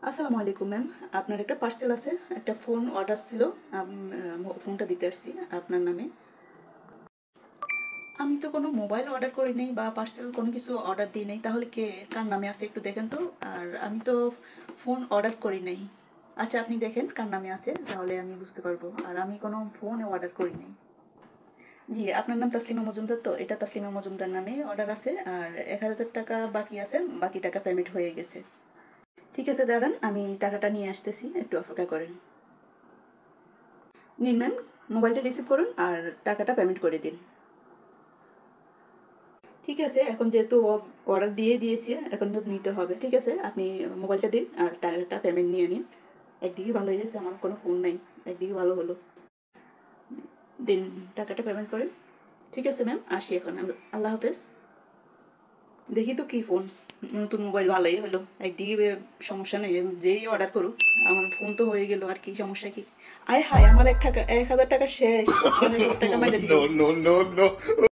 আসসালামু আলাইকুম ম্যাম। আপনার একটা পার্সেল আছে, একটা ফোন অর্ডার ছিল। ফোনটা দিতে আসছি আপনার নামে। আমি তো কোনো মোবাইল অর্ডার করি নাই বা পার্সেল কোনো কিছু অর্ডার দিই নাই, তাহলে কার নামে আছে একটু দেখেন তো। আর আমি তো ফোন অর্ডার করি নাই। আচ্ছা, আপনি দেখেন কার নামে আছে, তাহলে আমি বুঝতে পারবো। আর আমি কোনো ফোন অর্ডার করি নাই। জি, আপনার নাম তাসলিমা মজুমদার, তো এটা তাসলিমা মজুমদার নামে অর্ডার আছে। আর 1,000 টাকা বাকি আছে, বাকি টাকা পেমেন্ট হয়ে গেছে। ঠিক আছে, দাঁড়ান, আমি টাকাটা নিয়ে আসতেছি, একটু অপেক্ষা করেন। নিন ম্যাম, মোবাইলটা রিসিভ করুন আর টাকাটা পেমেন্ট করে দিন। ঠিক আছে, এখন যেহেতু অর্ডার দিয়ে দিয়েছি, এখন তো নিতে হবে। ঠিক আছে, আপনি মোবাইলটা দিন আর টাকাটা পেমেন্ট নিয়ে নিন। একদিকে ভালো হয়েছে, আমার কোনো ফোন নাই, একদিকে ভালো হলো। দিন, টাকাটা পেমেন্ট করেন। ঠিক আছে ম্যাম, আসি এখন। আল্লাহ হাফেজ। দেখি তো কি ফোন, নতুন মোবাইল ভালোই হলো। একদিকে সমস্যা নেই, যেই অর্ডার করুক, আমার ফোন তো হয়ে গেল, আর কি সমস্যা কি? আয় হায়, আমার 1,000 টাকা শেষ, আমার 1,000 টাকা মাইরে দিল। no, no, no, no.